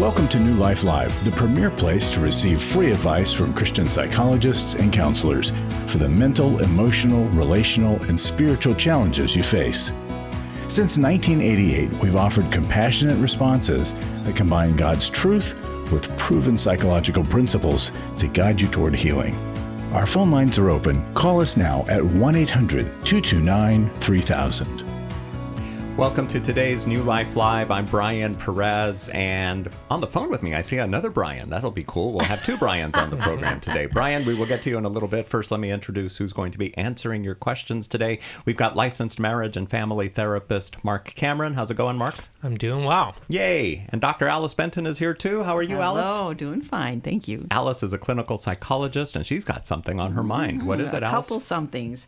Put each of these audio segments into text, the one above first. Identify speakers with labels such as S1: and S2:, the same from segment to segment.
S1: Welcome to New Life Live, the premier place to receive free advice from Christian psychologists and counselors for the mental, emotional, relational, and spiritual challenges you face. Since 1988, we've offered compassionate responses that combine God's truth with proven psychological principles to guide you toward healing. Our phone lines are open. Call us now at 1-800-229-3000.
S2: Welcome to today's New Life Live. I'm Brian Perez, and on the phone with me, I see another Brian. That'll be cool. We'll have two Brians on the program today. Brian, we will get to you in a little bit. First, let me introduce who's going to be answering your questions today. We've got licensed marriage and family therapist Marc Cameron. How's it going, Marc?
S3: I'm doing well.
S2: Yay! And Dr. Alice Benton is here too. How are you, Alice?
S4: Hello, doing fine. Thank you.
S2: Alice is a clinical psychologist, and she's got something on her mind. What is it, Alice?
S4: A couple somethings.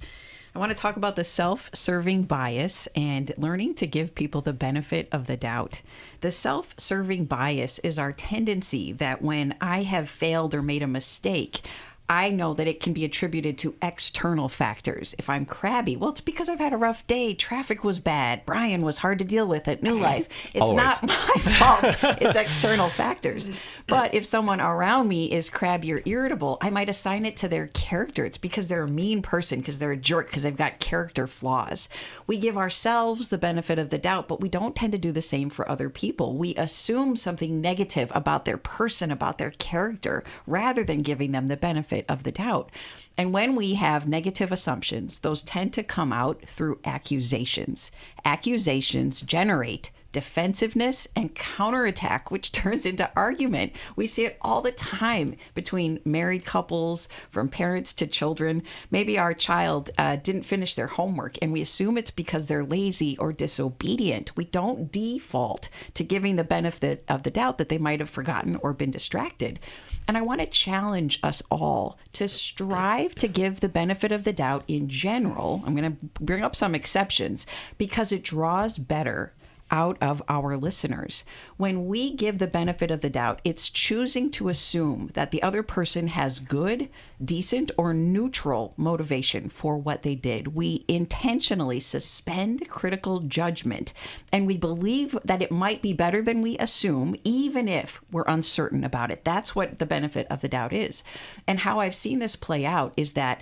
S4: I want to talk about the self-serving bias and learning to give people the benefit of the doubt. The self-serving bias is our tendency that when I have failed or made a mistake, I know that it can be attributed to external factors. If I'm crabby, well, it's because I've had a rough day. Traffic was bad. Brian was hard to deal with at New Life. It's
S2: Always.
S4: Not my fault. It's external factors. But if someone around me is crabby or irritable, I might assign it to their character. It's because they're a mean person, because they're a jerk, because they've got character flaws. We give ourselves the benefit of the doubt, but we don't tend to do the same for other people. We assume something negative about their person, about their character, rather than giving them the benefit of the doubt. And when we have negative assumptions, those tend to come out through accusations. Accusations generate defensiveness and counterattack, which turns into argument. We see it all the time between married couples, from parents to children. Maybe our child didn't finish their homework, and we assume it's because they're lazy or disobedient. We don't default to giving the benefit of the doubt that they might have forgotten or been distracted. And I want to challenge us all to strive to give the benefit of the doubt in general. I'm going to bring up some exceptions because it draws better out of our listeners. When we give the benefit of the doubt, it's choosing to assume that the other person has good, decent, or neutral motivation for what they did. We intentionally suspend critical judgment, and we believe that it might be better than we assume, even if we're uncertain about it. That's what the benefit of the doubt is. And how I've seen this play out is that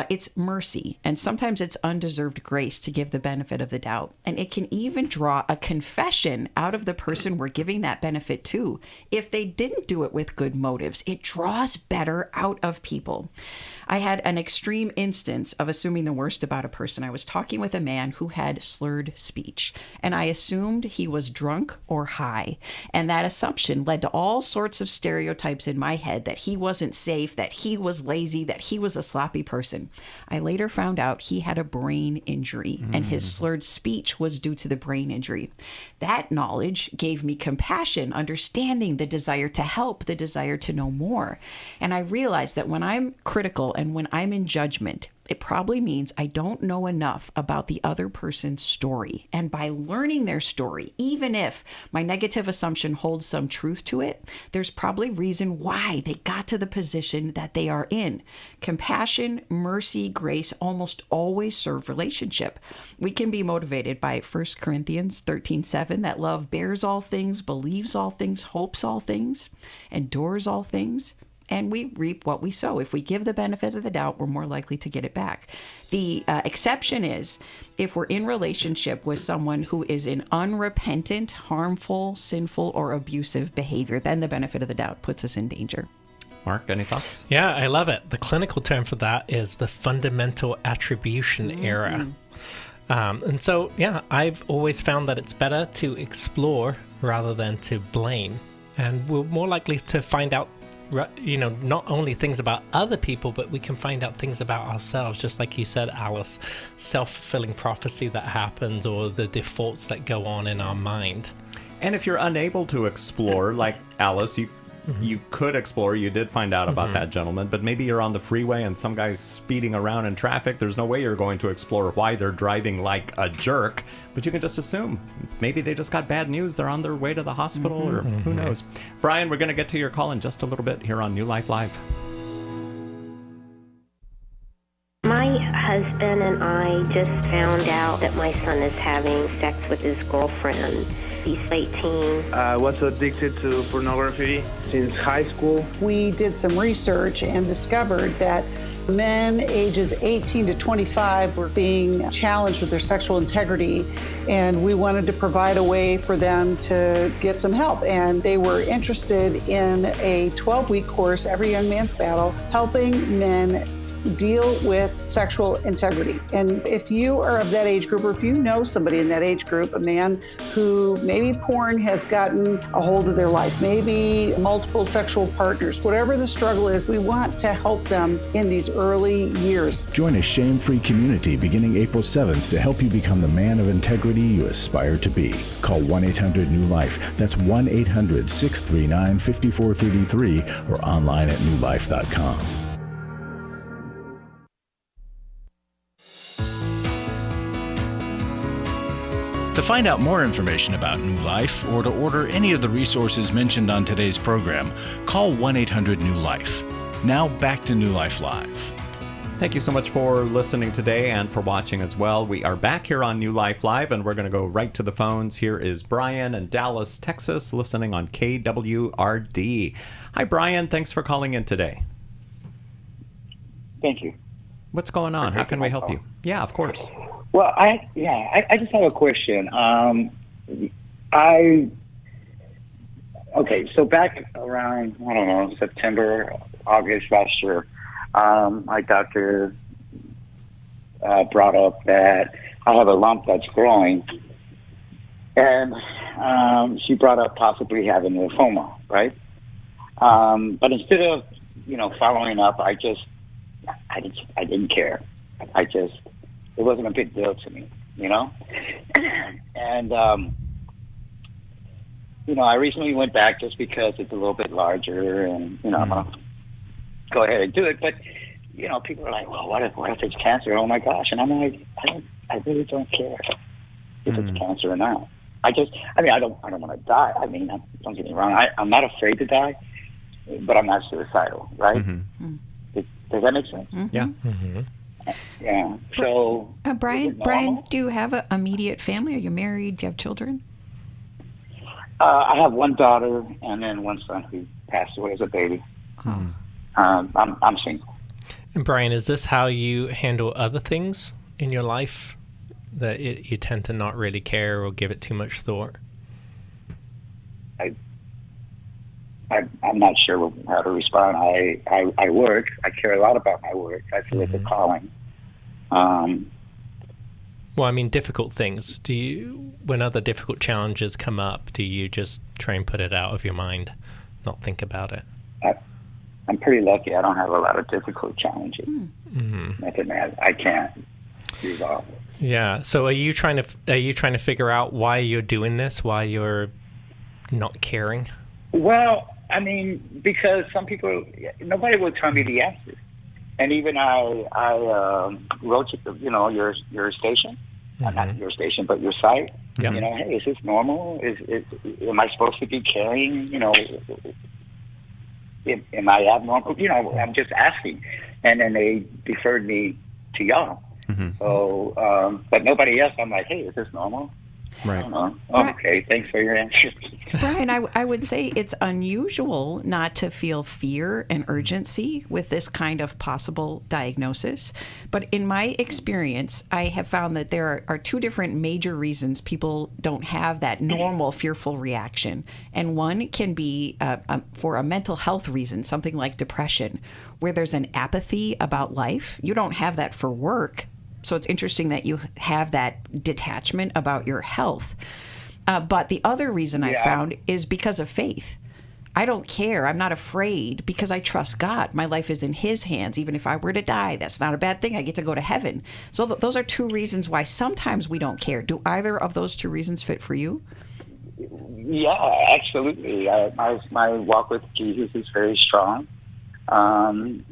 S4: it's mercy, and sometimes it's undeserved grace to give the benefit of the doubt. And it can even draw a confession out of the person we're giving that benefit to. If they didn't do it with good motives, it draws better out of people. I had an extreme instance of assuming the worst about a person. I was talking with a man who had slurred speech, and I assumed he was drunk or high. And that assumption led to all sorts of stereotypes in my head that he wasn't safe, that he was lazy, that he was a sloppy person. I later found out he had a brain injury, and his slurred speech was due to the brain injury. That knowledge gave me compassion, understanding, the desire to help, the desire to know more. And I realized that when I'm critical and when I'm in judgment, it probably means I don't know enough about the other person's story. And by learning their story, even if my negative assumption holds some truth to it, there's probably reason why they got to the position that they are in. Compassion, mercy, grace almost always serve relationship. We can be motivated by 1 Corinthians 13:7, that love bears all things, believes all things, hopes all things, endures all things. And we reap what we sow. If we give the benefit of the doubt, we're more likely to get it back. The exception is if we're in relationship with someone who is in unrepentant, harmful, sinful, or abusive behavior, then the benefit of the doubt puts us in danger.
S2: Marc, any thoughts?
S3: Yeah, I love it. The clinical term for that is the fundamental attribution error. And so, yeah, I've always found that it's better to explore rather than to blame. And we're more likely to find out not only things about other people, but we can find out things about ourselves, just like you said, Alice, self-fulfilling prophecy that happens, or the defaults that go on in our mind.
S2: And if you're unable to explore, like Alice, you could explore. You did find out about that gentleman, but maybe you're on the freeway and some guy's speeding around in traffic. There's no way you're going to explore why they're driving like a jerk, but you can just assume maybe they just got bad news. They're on their way to the hospital, or who knows. Brian, we're going to get to your call in just a little bit here on New Life Live.
S5: My husband and I just found out that my son is having sex with his girlfriend. He's 18.
S6: I was addicted to pornography since high school.
S7: We did some research and discovered that men ages 18 to 25 were being challenged with their sexual integrity, and we wanted to provide a way for them to get some help. And they were interested in a 12-week course, Every Young Man's Battle, helping men deal with sexual integrity. And if you are of that age group, or if you know somebody in that age group, a man who maybe porn has gotten a hold of their life, maybe multiple sexual partners, whatever the struggle is, we want to help them in these early years.
S1: Join a shame-free community beginning April 7th to help you become the man of integrity you aspire to be. Call 1-800-NEW-LIFE. That's 1-800-639-5433 or online at newlife.com. To find out more information about New Life or to order any of the resources mentioned on today's program, call 1-800-NEW-LIFE. Now back to New Life Live.
S2: Thank you so much for listening today and for watching as well. We are back here on New Life Live, and we're going to go right to the phones. Here is Brian in Dallas, Texas, listening on KWRD. Hi, Brian. Thanks for calling in today.
S8: Thank you.
S2: What's going on? How can we help you? Yeah, of course.
S8: Well, I just have a question. So back around, I don't know, September, August last year, my doctor brought up that I have a lump that's growing, and she brought up possibly having lymphoma, right? But instead of, following up, I didn't care. It wasn't a big deal to me, And, I recently went back just because it's a little bit larger and, I'm going to go ahead and do it. But, people are like, well, what if it's cancer? Oh, my gosh. And I'm like, I really don't care if it's cancer or not. I don't want to die. Don't get me wrong. I'm not afraid to die, but I'm not suicidal, right?
S2: Mm-hmm.
S8: Does that make sense?
S4: Mm-hmm.
S2: Yeah.
S8: Mm-hmm. Yeah. So,
S4: Brian, do you have an immediate family? Are you married? Do you have children?
S8: I have one daughter and then one son who passed away as a baby.
S4: Oh.
S8: I'm single.
S3: And Brian, is this how you handle other things in your life? That you tend to not really care or give it too much thought?
S8: I'm not sure how to respond. I work. I care a lot about my work. I feel it's a calling.
S3: Well, difficult things. When other difficult challenges come up, do you just try and put it out of your mind, not think about it?
S8: I'm pretty lucky. I don't have a lot of difficult challenges.
S3: Mm-hmm.
S8: Nothing I can't resolve.
S3: Yeah. So are you trying to figure out why you're doing this? Why you're not caring?
S8: Well, because some people, nobody will tell me the answer. And even I wrote to your station, not your station, but your site.
S3: Yeah.
S8: Hey, is this normal? Am I supposed to be caring? Am I abnormal? I'm just asking. And then they deferred me to y'all.
S2: Mm-hmm.
S8: So, but nobody else. I'm like, hey, is this normal?
S2: Right.
S8: Okay, thanks for your answer.
S4: Brian, I would say it's unusual not to feel fear and urgency with this kind of possible diagnosis. But in my experience, I have found that there are two different major reasons people don't have that normal fearful reaction. And one can be for a mental health reason, something like depression, where there's an apathy about life. You don't have that for work. So it's interesting that you have that detachment about your health. But the other reason I found is because of faith. I don't care. I'm not afraid because I trust God. My life is in His hands. Even if I were to die, that's not a bad thing. I get to go to heaven. So those are two reasons why sometimes we don't care. Do either of those two reasons fit for you?
S8: Yeah, absolutely. My walk with Jesus is very strong. And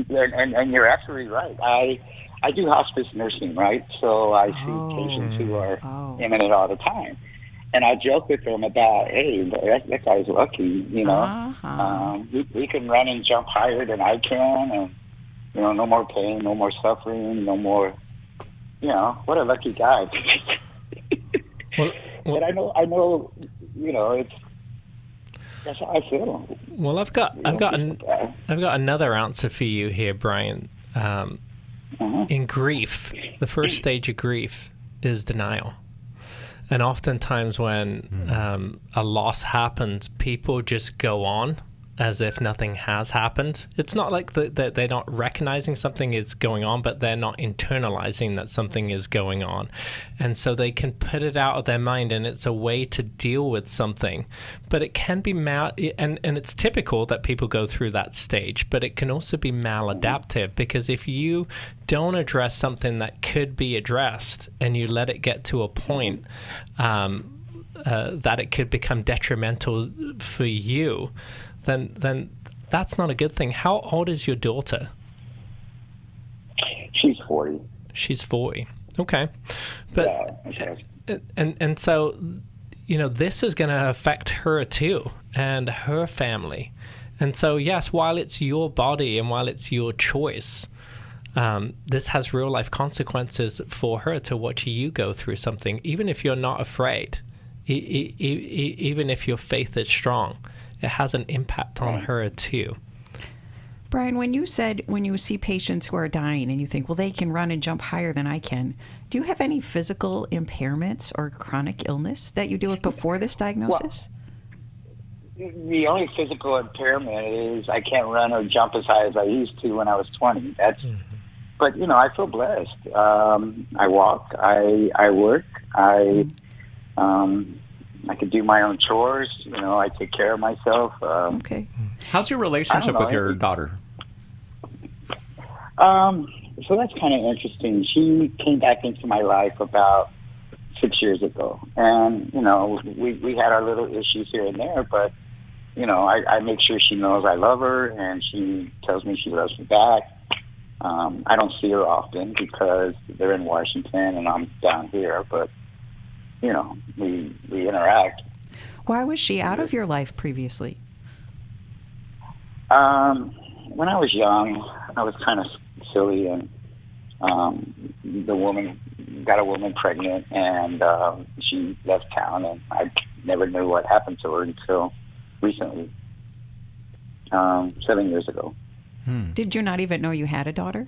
S8: you're absolutely right. I do hospice nursing, right? So I see patients who are imminent all the time. And I joke with them about, hey, that guy's lucky, he can run and jump higher than I can, and, no more pain, no more suffering, no more, what a lucky guy. And I know, it's that's how I feel.
S3: Well, I've got another answer for you here, Brian. In grief, the first stage of grief is denial. And oftentimes when a loss happens, people just go on as if nothing has happened. It's not like that they're not recognizing something is going on, but they're not internalizing that something is going on. And so they can put it out of their mind, and it's a way to deal with something. But it can be and it's typical that people go through that stage, but it can also be maladaptive, because if you don't address something that could be addressed and you let it get to a point that it could become detrimental for you, then that's not a good thing. How old is your daughter?
S8: She's 40.
S3: She's 40. Okay. But
S8: yeah,
S3: and so, this is going to affect her too, and her family. And so, yes, while it's your body and while it's your choice, this has real life consequences for her to watch you go through something, even if you're not afraid, even if your faith is strong. It has an impact on her too.
S4: Brian, when you see patients who are dying and you think, well, they can run and jump higher than I can, do you have any physical impairments or chronic illness that you deal with before this diagnosis?
S8: Well, the only physical impairment is I can't run or jump as high as I used to when I was 20. But I feel blessed. I walk, I work, I can do my own chores. I take care of myself.
S4: Okay.
S2: How's your relationship with your daughter?
S8: So that's kind of interesting. She came back into my life about 6 years ago. And, we had our little issues here and there, but, I make sure she knows I love her, and she tells me she loves me back. I don't see her often because they're in Washington and I'm down here, but we interact.
S4: Why was she out of your life previously?
S8: When I was young, I was kind of silly, and the woman got a woman pregnant, and she left town, and I never knew what happened to her until recently, 7 years ago.
S4: Did you not even know you had a daughter?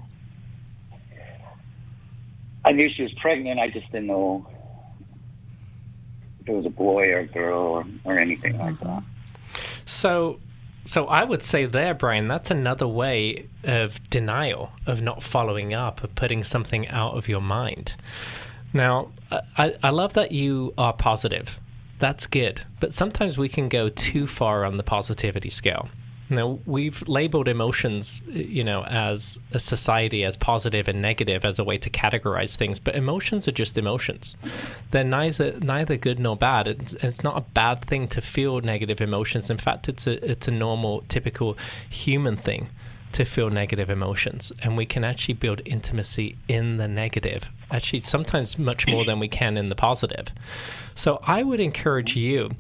S8: I knew she was pregnant. I just didn't know if it was a boy or a girl or anything like that.
S3: So I would say there, Brian, that's another way of denial, of not following up, of putting something out of your mind. Now, I love that you are positive. That's good. But sometimes we can go too far on the positivity scale. Now, we've labeled emotions, as a society, as positive and negative, as a way to categorize things. But emotions are just emotions. They're neither good nor bad. It's not a bad thing to feel negative emotions. In fact, it's a normal, typical human thing to feel negative emotions. And we can actually build intimacy in the negative, actually sometimes much more than we can in the positive. So I would encourage you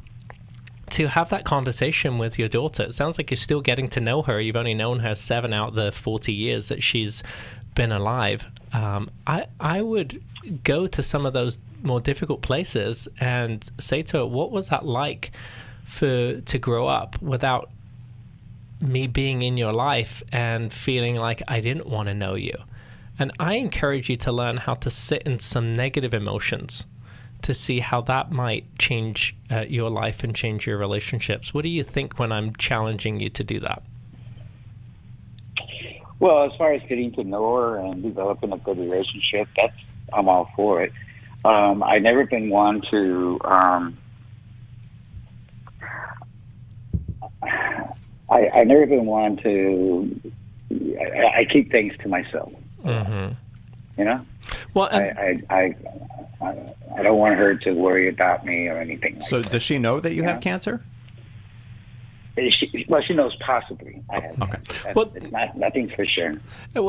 S3: to have that conversation with your daughter. It sounds like you're still getting to know her. You've only known her 7 out of the 40 years that she's been alive. I would go to some of those more difficult places and say to her, what was that like to grow up without me being in your life and feeling like I didn't want to know you? And I encourage you to learn how to sit in some negative emotions to see how that might change your life and change your relationships. What do you think when I'm challenging you to do that?
S8: Well, as far as getting to know her and developing a good relationship, I'm all for it. I've never been one to I never been one to I keep things to myself.
S3: Well,
S8: I don't want her to worry about me or anything like
S2: so
S8: that.
S2: Does she know that you have cancer?
S8: She knows possibly I have cancer. It's nothing for sure.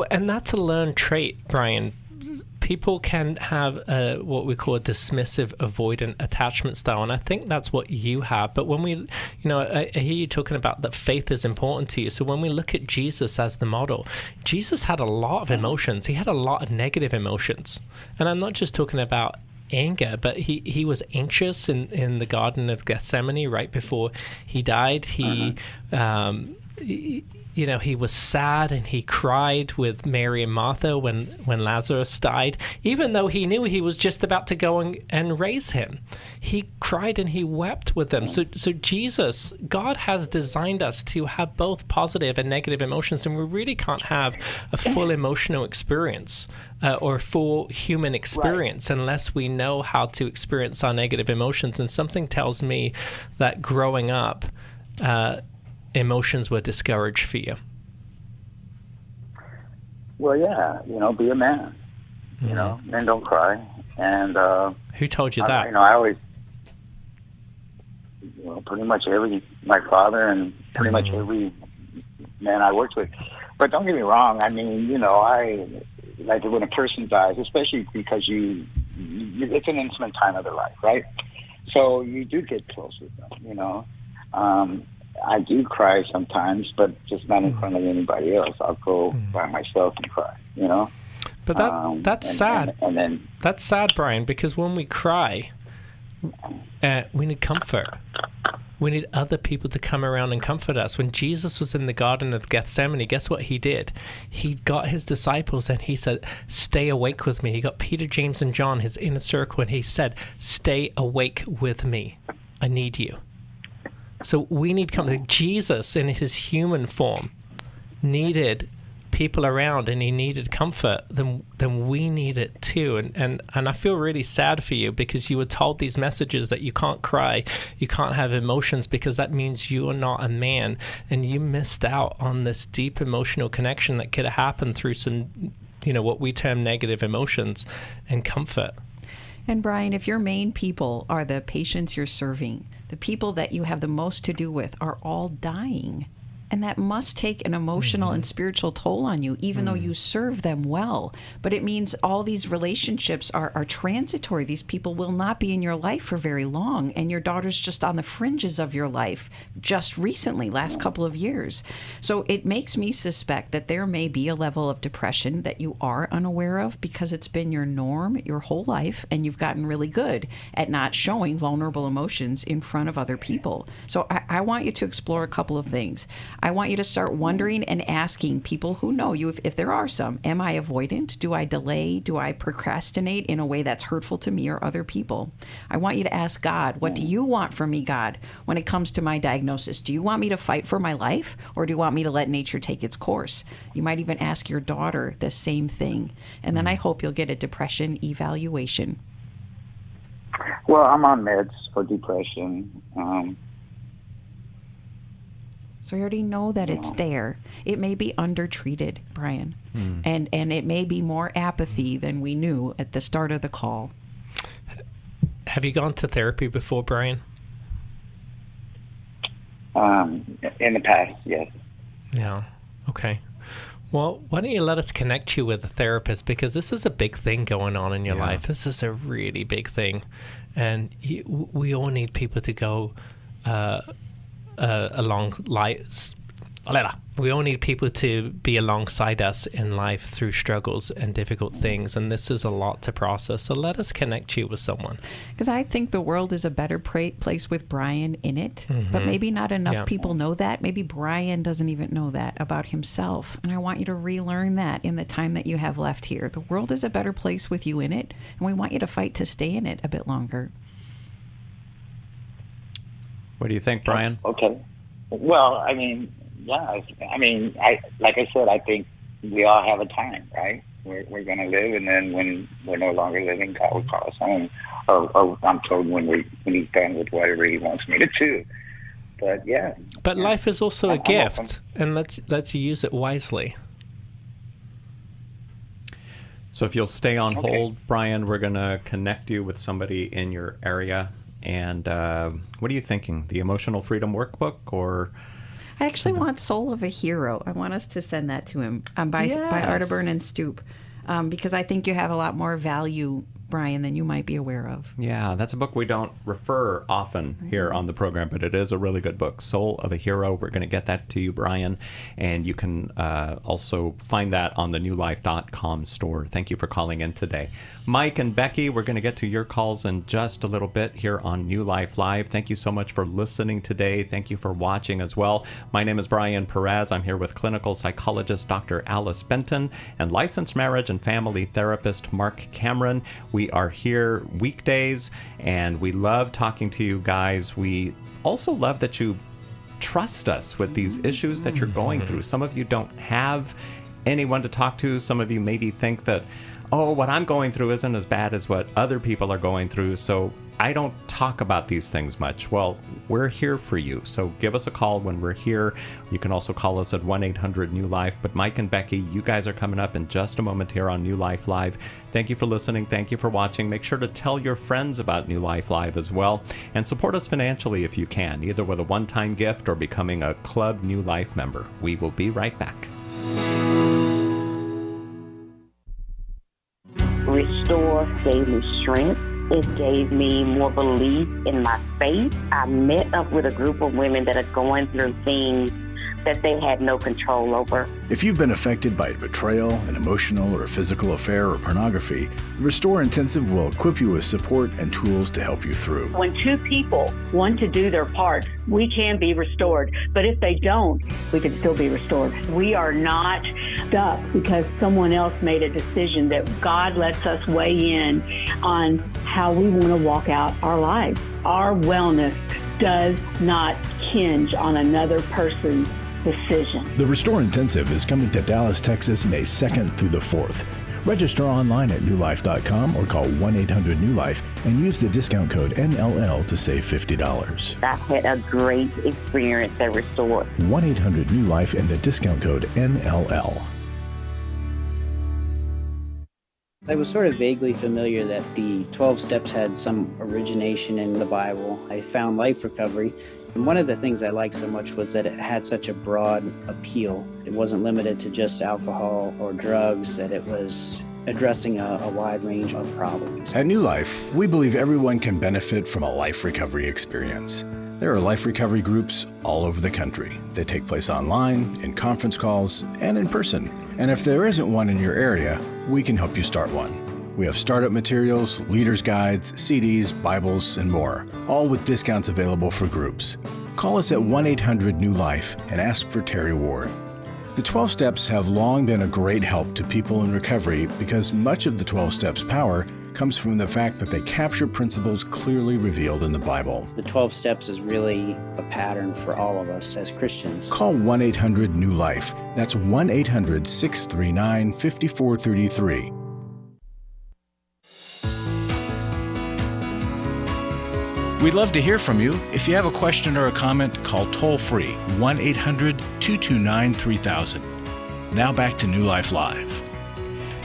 S3: And that's a learned trait, Brian. People can have what we call a dismissive, avoidant attachment style, and I think that's what you have. But when we, I hear you talking about that faith is important to you. So when we look at Jesus as the model, Jesus had a lot of emotions. He had a lot of negative emotions. And I'm not just talking about anger, but he was anxious in the Garden of Gethsemane right before he died. He he was sad, and he cried with Mary and Martha when Lazarus died, even though he knew he was just about to go and raise him. He cried and he wept with them. So Jesus, God has designed us to have both positive and negative emotions, and we really can't have a full emotional experience or full human experience unless we know how to experience our negative emotions. And something tells me that growing up, emotions were discouraged for you.
S8: Well, yeah, be a man. Men don't cry. And
S3: who told you that?
S8: I always, pretty much my father and pretty much every man I worked with. But don't get me wrong. I mean, I like when a person dies, especially because it's an intimate time of their life, right? So you do get close with them. I do cry sometimes, but just not in front of anybody else. I'll go by myself and cry,
S3: But that's sad.
S8: And then
S3: that's sad, Brian, because when we cry, we need comfort. We need other people to come around and comfort us. When Jesus was in the Garden of Gethsemane, guess what he did? He got his disciples and he said, "Stay awake with me." He got Peter, James, and John, his inner circle, and he said, "Stay awake with me. I need you." So we need comfort. Jesus, in his human form, needed people around, and he needed comfort. Then we need it too. And I feel really sad for you, because you were told these messages that you can't cry, you can't have emotions, because that means you are not a man, and you missed out on this deep emotional connection that could have happened through some, what we term negative emotions and comfort.
S4: And Brian, if your main people are the patients you're serving, the people that you have the most to do with are all dying. And that must take an emotional and spiritual toll on you, even though you serve them well. But it means all these relationships are transitory. These people will not be in your life for very long. And your daughter's just on the fringes of your life just recently, last couple of years. So it makes me suspect that there may be a level of depression that you are unaware of, because it's been your norm your whole life, and you've gotten really good at not showing vulnerable emotions in front of other people. So I want you to explore a couple of things. I want you to start wondering and asking people who know you, if there are some, am I avoidant? Do I delay? Do I procrastinate in a way that's hurtful to me or other people? I want you to ask God, what do you want from me, God, when it comes to my diagnosis? Do you want me to fight for my life, or do you want me to let nature take its course? You might even ask your daughter the same thing. And then I hope you'll get a depression evaluation.
S8: Well, I'm on meds for depression.
S4: So you already know that it's there. It may be undertreated, Brian, and it may be more apathy than we knew at the start of the call.
S3: Have you gone to therapy before, Brian?
S8: In the past, yes.
S3: Yeah. Okay. Well, why don't you let us connect you with a therapist, because this is a big thing going on in your life. This is a really big thing, and we all need people to go we all need people to be alongside us in life through struggles and difficult things, and this is a lot to process. So let us connect you with someone.
S4: Because I think the world is a better place with Brian in it, but maybe not enough people know that. Maybe Brian doesn't even know that about himself, and I want you to relearn that in the time that you have left here. The world is a better place with you in it, and we want you to fight to stay in it a bit longer.
S2: What do you think, Brian?
S8: Okay. Well, I mean, yeah. Like I said, I think we all have a time, right? We're going to live, and then when we're no longer living, God will call us home. Or I'm told when he's done with whatever he wants me to do. But yeah.
S3: But life is also a gift, and let's use it wisely.
S2: So if you'll stay on hold, Brian, we're going to connect you with somebody in your area. And what are you thinking? The Emotional Freedom Workbook, or?
S4: I actually want Soul of a Hero. I want us to send that to him by Arterburn and Stoop, because I think you have a lot more value Brian, than you might be aware of.
S2: Yeah, that's a book we don't refer often here on the program, but it is a really good book, Soul of a Hero. We're going to get that to you, Brian, and you can also find that on the newlife.com store. Thank you for calling in today. Mike and Becky, we're going to get to your calls in just a little bit here on New Life Live. Thank you so much for listening today. Thank you for watching as well. My name is Brian Perez. I'm here with clinical psychologist Dr. Alice Benton and licensed marriage and family therapist Marc Cameron. We are here weekdays, and we love talking to you guys. We also love that you trust us with these issues that you're going through. Some of you don't have anyone to talk to. Some of you maybe think that, oh, what I'm going through isn't as bad as what other people are going through, so I don't talk about these things much. Well, we're here for you, so give us a call when we're here. You can also call us at 1-800-NEW-LIFE. But Mike and Becky, you guys are coming up in just a moment here on New Life Live. Thank you for listening. Thank you for watching. Make sure to tell your friends about New Life Live as well, and support us financially if you can, either with a one-time gift or becoming a Club New Life member. We will be right back.
S5: Restore gave me strength. It gave me more belief in my faith. I met up with a group of women that are going through things that they had no control over.
S1: If you've been affected by betrayal, an emotional or physical affair, or pornography, the Restore Intensive will equip you with support and tools to help you through.
S9: When two people want to do their part, we can be restored. But if they don't, we can still be restored. We are not stuck because someone else made a decision. That God lets us weigh in on how we want to walk out our lives. Our wellness does not hinge on another person's decision.
S1: The Restore Intensive is coming to Dallas, Texas, May 2nd through the 4th. Register online at newlife.com or call 1-800-NEW-LIFE and use the discount code NLL to save $50.
S5: I had a great experience at Restore.
S1: 1-800-NEW-LIFE and the discount code NLL.
S10: I was sort of vaguely familiar that the 12 steps had some origination in the Bible. I found Life Recovery, and one of the things I liked so much was that it had such a broad appeal. It wasn't limited to just alcohol or drugs, that it was addressing a wide range of problems.
S1: At New Life, we believe everyone can benefit from a life recovery experience. There are life recovery groups all over the country. They take place online, in conference calls, and in person. And if there isn't one in your area, we can help you start one. We have startup materials, leaders' guides, CDs, Bibles, and more, all with discounts available for groups. Call us at 1-800-NEW-LIFE and ask for Terry Ward. The 12 steps have long been a great help to people in recovery because much of the 12 steps' power comes from the fact that they capture principles clearly revealed in the Bible.
S10: The 12 steps is really a pattern for all of us as Christians.
S1: Call 1-800-NEW-LIFE. That's 1-800-639-5433. We'd love to hear from you. If you have a question or a comment, call toll-free 1-800-229-3000. Now back to New Life Live.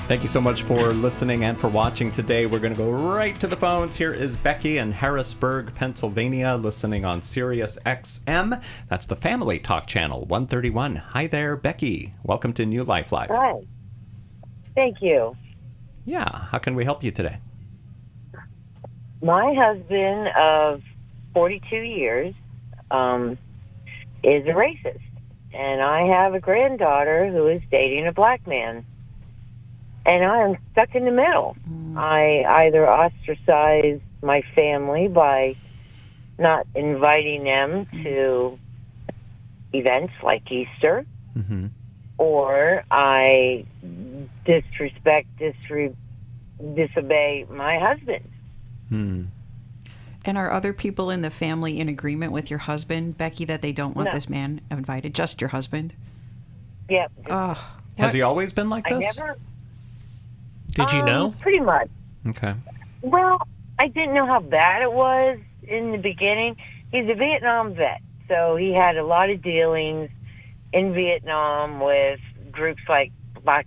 S2: Thank you so much for listening and for watching today. We're going to go right to the phones. Here is Becky in Harrisburg, Pennsylvania, listening on Sirius XM. That's the Family Talk Channel 131. Hi there, Becky. Welcome to New Life Live.
S11: Hi. Thank you.
S2: Yeah. How can we help you today?
S11: My husband of 42 years is a racist, and I have a granddaughter who is dating a black man. And I am stuck in the middle. I either ostracize my family by not inviting them to events like Easter, or I disobey my husband.
S4: And are other people in the family in agreement with your husband, Becky, that they don't want this man invited? Just your husband?
S11: Yep.
S2: Has he always been like this?
S3: Did you know?
S11: Pretty much.
S2: Okay.
S11: Well, I didn't know how bad it was in the beginning. He's a Vietnam vet, so he had a lot of dealings in Vietnam with groups like Black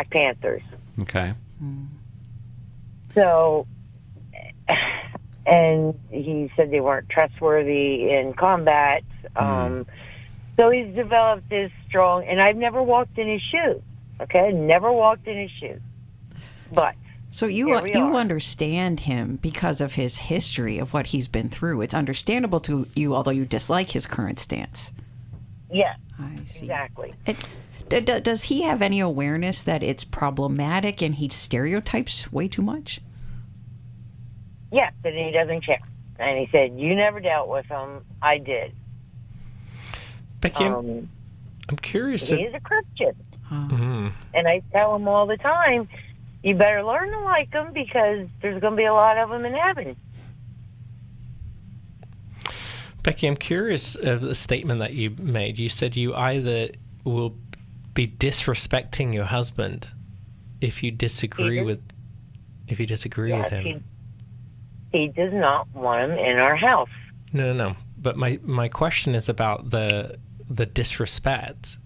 S11: Panthers.
S2: Okay.
S11: So, and he said they weren't trustworthy in combat. So he's developed this strong, and I've never walked in his shoes. Okay, never walked in his shoes. But
S4: So you understand him because of his history of what he's been through. It's understandable to you, although you dislike his current stance.
S11: Yes,
S4: I see.
S11: exactly.
S4: Does he have any awareness that it's problematic and he stereotypes way too much?
S11: Yes, and he doesn't care. And he said, "You never dealt with him. I did."
S3: Becky, I'm curious.
S11: He's a Christian.
S3: Mm-hmm.
S11: And I tell him all the time, you better learn to like them because there's going to be a lot of them in heaven.
S3: Becky, I'm curious of the statement that you made. You said you either will be disrespecting your husband if you disagree with him.
S11: He does not want him in our house.
S3: No. But my question is about the disrespect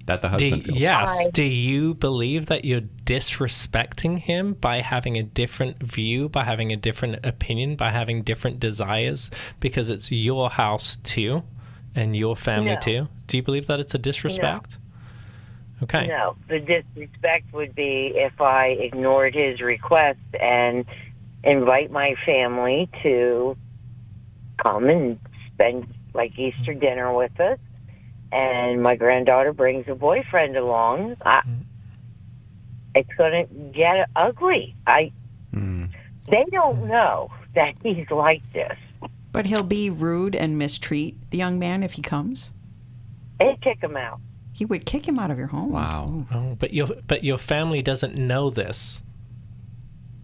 S2: that the husband feels.
S3: Yes. Do you believe that you're disrespecting him by having a different view, by having a different opinion, by having different desires, because it's your house too and your family too? Do you believe that it's a disrespect? No. Okay.
S11: No. The disrespect would be if I ignored his request and invite my family to come and spend like Easter dinner with us, and my granddaughter brings a boyfriend along. It's going to get ugly. They don't know that he's like this.
S4: But he'll be rude and mistreat the young man if he comes?
S11: They'd kick him out.
S4: He would kick him out of your home?
S2: Wow.
S3: Oh, but your family doesn't know this.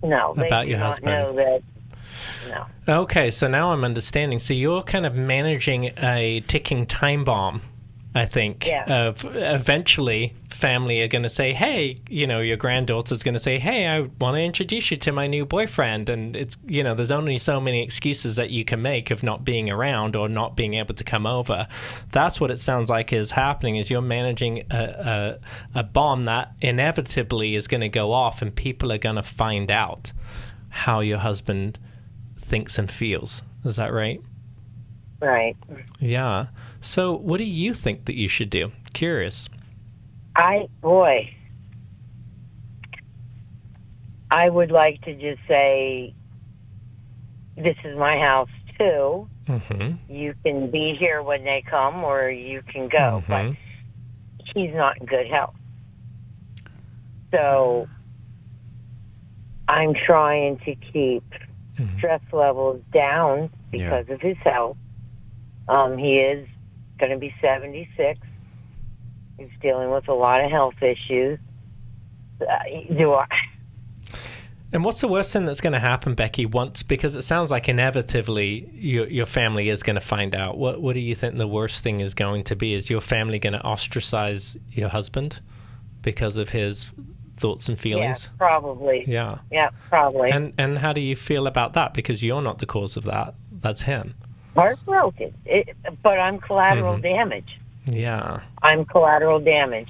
S11: No, they
S3: about
S11: do
S3: your
S11: not
S3: husband.
S11: know that. No.
S3: Okay, so now I'm understanding. So you're kind of managing a ticking time bomb, I think.
S11: Yeah.
S3: Of eventually family are going to say, hey, your granddaughter's going to say, hey, I want to introduce you to my new boyfriend. And it's, there's only so many excuses that you can make of not being around or not being able to come over. That's what it sounds like is happening, is you're managing a bomb that inevitably is going to go off, and people are going to find out how your husband thinks and feels. Is that right?
S11: Right.
S3: Yeah. So what do you think that you should do? Curious.
S11: I would like to just say, this is my house too.
S3: Mm-hmm.
S11: You can be here when they come, or you can go.
S3: Mm-hmm.
S11: But he's not in good health. So I'm trying to keep stress levels down because of his health. He is going to be 76. He's dealing with a lot of health issues.
S3: And what's the worst thing that's going to happen, Becky, because it sounds like inevitably your family is going to find out. What do you think the worst thing is going to be? Is your family going to ostracize your husband because of his thoughts and feelings?
S11: Yeah, probably.
S3: Yeah.
S11: Yeah, probably.
S3: And how do you feel about that? Because you're not the cause of that. That's him.
S11: Heartbroken. But I'm collateral damage.
S3: Yeah.
S11: I'm collateral damage.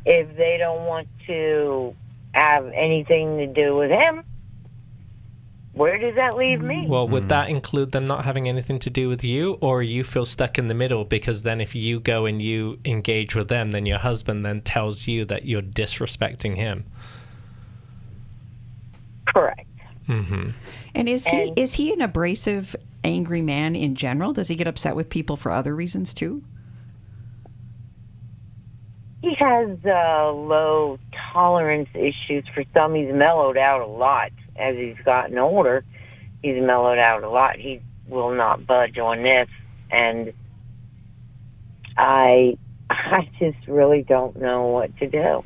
S11: If they don't want to have anything to do with him, where does that leave me?
S3: Well, would that include them not having anything to do with you, or you feel stuck in the middle because then if you go and you engage with them, then your husband then tells you that you're disrespecting him?
S11: Correct.
S3: Mm-hmm.
S4: And is he an abrasive, angry man in general? Does he get upset with people for other reasons too?
S11: He has low tolerance issues. For some, he's mellowed out a lot. As he's gotten older, he's mellowed out a lot. He will not budge on this. And I just really don't know what to do.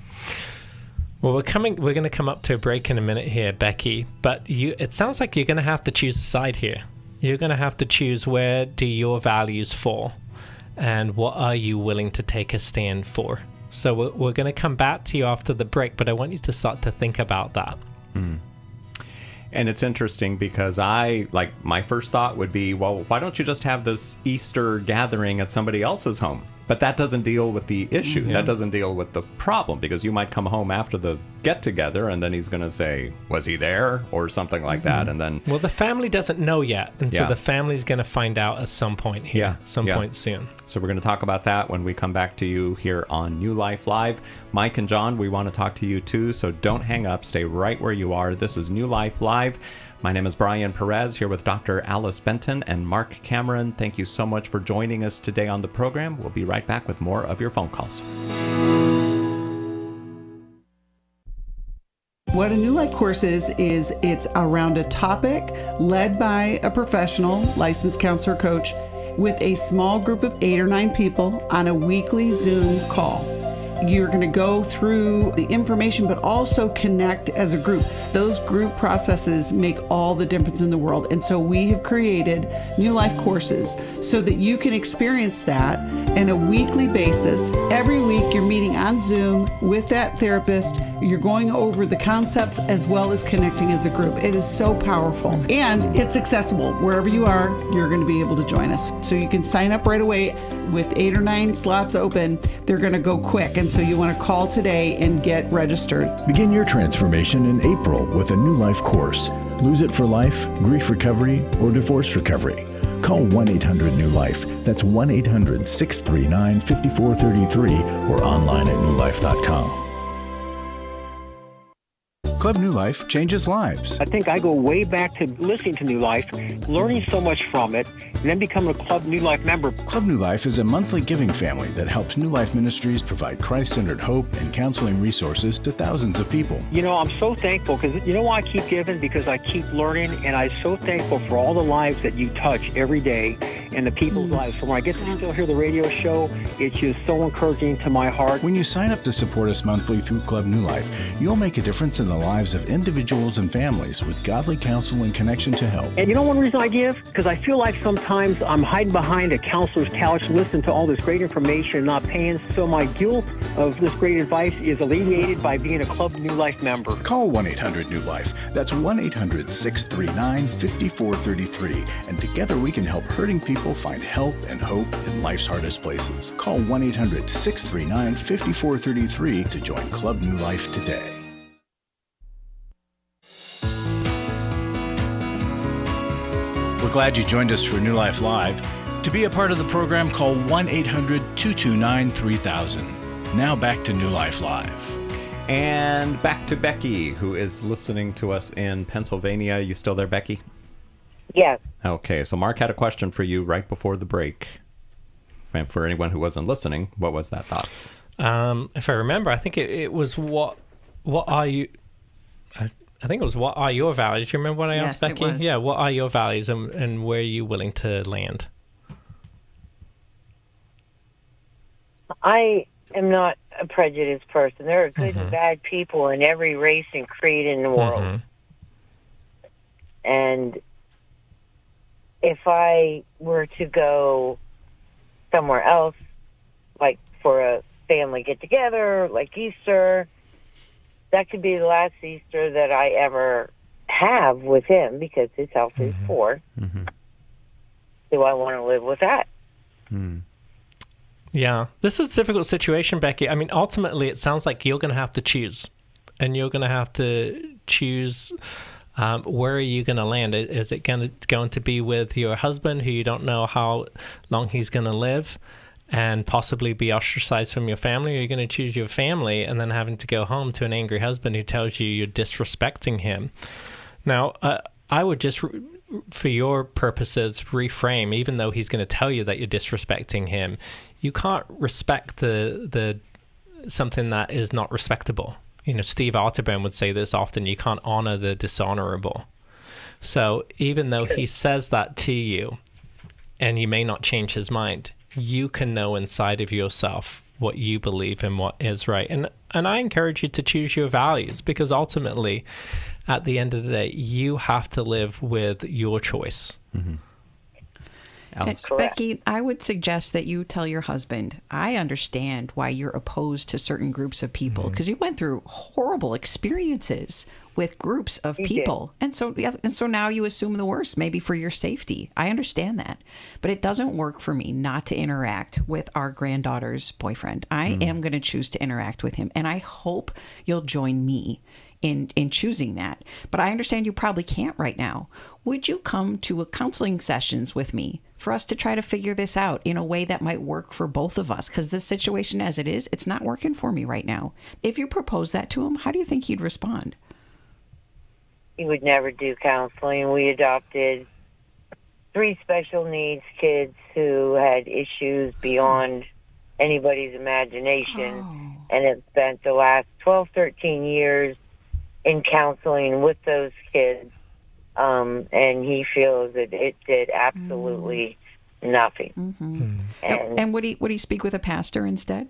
S3: Well, we're going to come up to a break in a minute here, Becky, but it sounds like you're going to have to choose a side here. You're going to have to choose, where do your values fall, and what are you willing to take a stand for? So we're going to come back to you after the break, but I want you to start to think about that.
S2: And it's interesting because my first thought would be, well, why don't you just have this Easter gathering at somebody else's home? But that doesn't deal with the issue. That doesn't deal with the problem, because you might come home after the get-together and then he's going to say, was he there? Or something like that. And then...
S3: Well, the family doesn't know yet. And so the family's going to find out at some point here, point soon.
S2: So we're going to talk about that when we come back to you here on New Life Live. Mike and John, we want to talk to you too, so don't hang up. Stay right where you are. This is New Life Live. My name is Brian Perez, here with Dr. Alice Benton and Marc Cameron. Thank you so much for joining us today on the program. We'll be right back with more of your phone calls.
S7: What a New Life course is it's around a topic led by a professional, licensed counselor coach, with a small group of 8 or 9 people on a weekly Zoom call. You're going to go through the information, but also connect as a group. Those group processes make all the difference in the world. And so we have created New Life courses so that you can experience that on a weekly basis. Every week you're meeting on Zoom with that therapist. You're going over the concepts as well as connecting as a group. It is so powerful. And it's accessible. Wherever you are, you're going to be able to join us. So you can sign up right away with 8 or 9 slots open. They're going to go quick. And so you want to call today and get registered.
S1: Begin your transformation in April with a New Life course. Lose it for life, grief recovery, or divorce recovery. Call 1-800-NEW-LIFE. That's 1-800-639-5433 or online at newlife.com. Club New Life changes lives.
S12: I think I go way back to listening to New Life, learning so much from it, and then becoming a Club New Life member.
S1: Club New Life is a monthly giving family that helps New Life Ministries provide Christ-centered hope and counseling resources to thousands of people.
S12: You know, I'm so thankful because you know why I keep giving? Because I keep learning, and I'm so thankful for all the lives that you touch every day and the people's lives. So when I get to still hear the radio show, it's just so encouraging to my heart.
S1: When you sign up to support us monthly through Club New Life, you'll make a difference in the lives of individuals and families with godly counsel and connection to help.
S12: And you know one reason I give? Because I feel like sometimes I'm hiding behind a counselor's couch, listening to all this great information and not paying. So my guilt of this great advice is alleviated by being a Club New Life member.
S1: Call 1-800-NEW-LIFE. That's 1-800-639-5433. And together we can help hurting people find help and hope in life's hardest places. Call 1-800-639-5433 to join Club New Life today. We're glad you joined us for New Life Live. To be a part of the program, call 1-800-229-3000. Now back to New Life Live.
S2: And back to Becky, who is listening to us in Pennsylvania. You still there, Becky?
S11: Yes.
S2: Okay, so Marc had a question for you right before the break. And for anyone who wasn't listening, what was that thought?
S3: If I remember, I think it was what are you... I think it was, what are your values? Do you remember what I asked Becky?
S4: It was.
S3: Yeah, what are your values and where are you willing to land?
S11: I am not a prejudiced person. There are good and bad people in every race and creed in the world. And if I were to go somewhere else, like for a family get-together, like Easter, that could be the last Easter that I ever have with him because his health is poor. Do I want to live with that?
S3: Yeah, this is a difficult situation, Becky. I mean, ultimately, it sounds like you're going to have to choose. And you're going to have to choose where are you going to land. Is it going to be with your husband, who you don't know how long he's going to live, and possibly be ostracized from your family? Or are you going to choose your family and then having to go home to an angry husband who tells you you're disrespecting him? Now, I would just, for your purposes, reframe. Even though he's going to tell you that you're disrespecting him, you can't respect the something that is not respectable. You know, Steve Arterburn would say this often: you can't honor the dishonorable. So even though he says that to you, and you may not change his mind, you can know inside of yourself what you believe and what is right. And I encourage you to choose your values, because ultimately, at the end of the day, you have to live with your choice.
S2: Alice?
S4: Becky, I would suggest that you tell your husband, I understand why you're opposed to certain groups of people, because you went through horrible experiences with groups of people. And so now you assume the worst, maybe for your safety. I understand that. But it doesn't work for me not to interact with our granddaughter's boyfriend. I am going to choose to interact with him. And I hope you'll join me in choosing that. But I understand you probably can't right now. Would you come to a counseling sessions with me for us to try to figure this out in a way that might work for both of us? Because this situation as it is, it's not working for me right now. If you propose that to him, how do you think he'd respond?
S11: He would never do counseling. We adopted 3 special needs kids who had issues beyond anybody's imagination, and have spent the last 12, 13 years in counseling with those kids, and he feels that it did absolutely nothing.
S4: And would he speak with a pastor instead?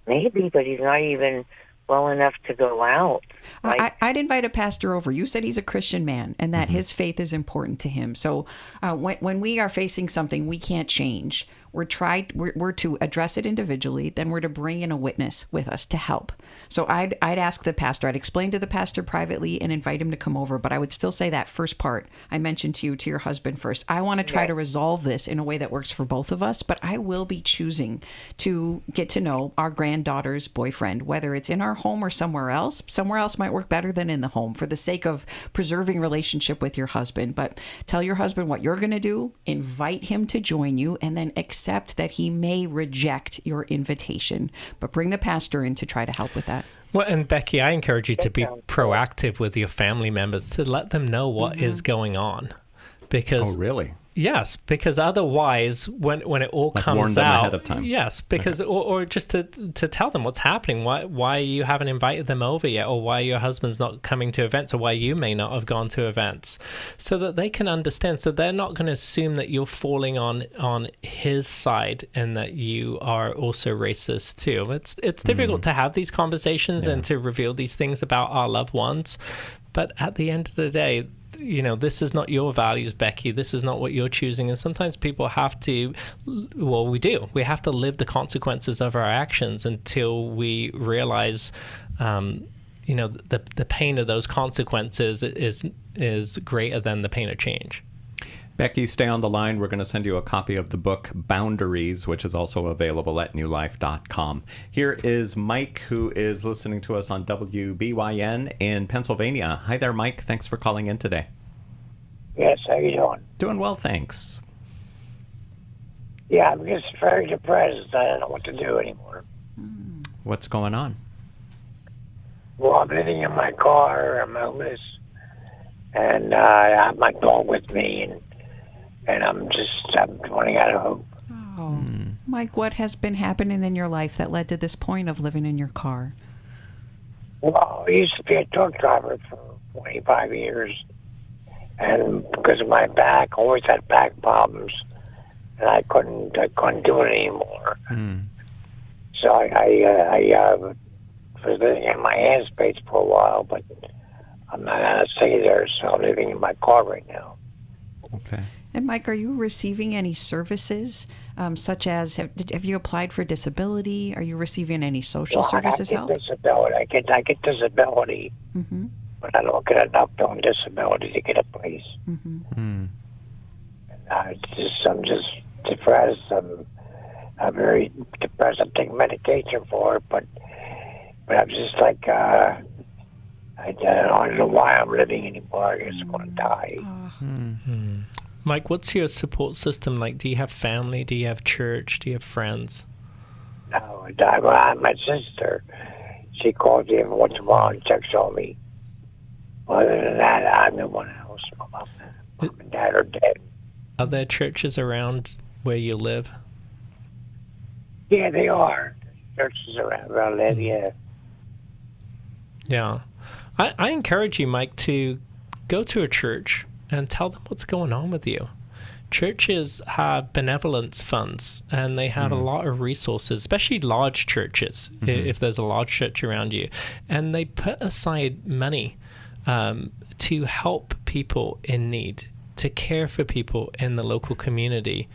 S11: Maybe, but he's not even well enough to go out.
S4: I'd invite a pastor over. You said he's a Christian man and that his faith is important to him. So when we are facing something we can't change, we're to address it individually, then we're to bring in a witness with us to help. So I'd ask the pastor, I'd explain to the pastor privately and invite him to come over, but I would still say that first part I mentioned to your husband first. I want to try to resolve this in a way that works for both of us, but I will be choosing to get to know our granddaughter's boyfriend, whether it's in our home or somewhere else. Somewhere else might work better than in the home for the sake of preserving relationship with your husband. But tell your husband what you're going to do, invite him to join you, and then accept that he may reject your invitation. But bring the pastor in to try to help with that.
S3: Well, and Becky, I encourage you to be proactive with your family members, to let them know what is going on. Because
S2: really?
S3: Yes, because otherwise, when it all comes
S2: warn them
S3: out
S2: ahead of time.
S3: Yes, because or just to tell them what's happening, why you haven't invited them over yet, or why your husband's not coming to events, or why you may not have gone to events, so that they can understand. So they're not going to assume that you're falling on his side and that you are also racist too. It's difficult to have these conversations and to reveal these things about our loved ones, but at the end of the day, this is not your values, Becky. This is not what you're choosing. And sometimes people have to, we have to live the consequences of our actions until we realize, the pain of those consequences is greater than the pain of change.
S2: Becky, stay on the line. We're going to send you a copy of the book Boundaries, which is also available at newlife.com. Here is Mike, who is listening to us on WBYN in Pennsylvania. Hi there, Mike. Thanks for calling in today.
S13: Yes, how you doing?
S2: Doing well, thanks.
S13: Yeah, I'm just very depressed. I don't know what to do anymore.
S2: What's going on?
S13: Well, I'm living in my car. I'm homeless. And I have my dog with me, and I'm running out of hope.
S4: Oh, Mike, what has been happening in your life that led to this point of living in your car?
S13: Well, I used to be a truck driver for 25 years, and because of my back, I always had back problems, and I couldn't do it anymore. So I was living in my aunt's place for a while, but I'm not going to stay there, so I'm living in my car right now.
S2: Okay.
S4: And Mike, are you receiving any services, such as have you applied for disability? Are you receiving any social services help?
S13: Disability. I get disability, but I don't get enough on disability to get a place. And I'm just depressed. I'm very depressed. I'm taking medication for it, but I'm just like I don't know why I'm living anymore. I guess I'm going to die.
S3: Mike, what's your support system like? Do you have family? Do you have church? Do you have friends?
S13: No, I have my sister. She calls me every once in a while and checks on me. Other than that, I'm the one else. Mom and Dad are dead.
S3: Are there churches around where you live?
S13: Yeah, they are. Churches around where I live, yeah.
S3: Yeah. I encourage you, Mike, to go to a church and tell them what's going on with you. Churches have benevolence funds, and they have a lot of resources, especially large churches, if there's a large church around you. And they put aside money to help people in need, to care for people in the local community.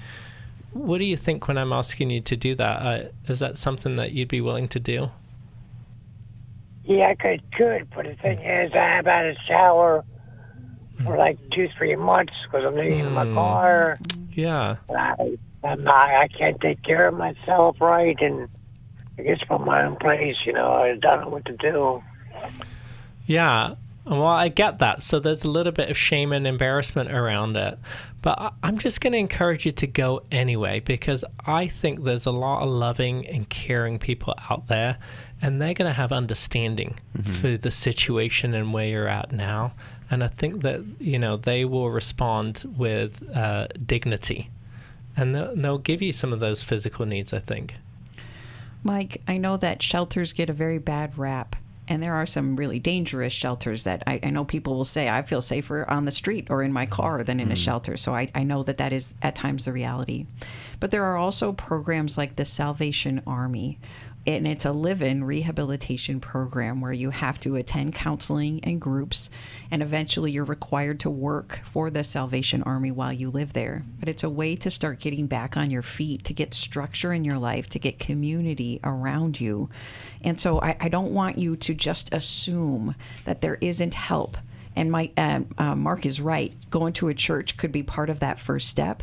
S3: What do you think when I'm asking you to do that? Is that something that you'd be willing to do?
S13: Yeah, I could, but the thing is, I haven't had a shower for like 2-3 months because I'm living in my car.
S3: Yeah.
S13: I can't take care of myself right, and I guess from my own place, I don't know what to do.
S3: Yeah. Well, I get that. So there's a little bit of shame and embarrassment around it. But I'm just going to encourage you to go anyway, because I think there's a lot of loving and caring people out there, and they're going to have understanding for the situation and where you're at now. And I think that, they will respond with dignity. And they'll give you some of those physical needs, I think.
S4: Mike, I know that shelters get a very bad rap. And there are some really dangerous shelters that I know people will say, I feel safer on the street or in my car than in a shelter. So I know that is at times the reality. But there are also programs like the Salvation Army. And it's a live-in rehabilitation program where you have to attend counseling and groups, and eventually you're required to work for the Salvation Army while you live there. But it's a way to start getting back on your feet, to get structure in your life, to get community around you. And so I don't want you to just assume that there isn't help. And Marc is right. Going to a church could be part of that first step.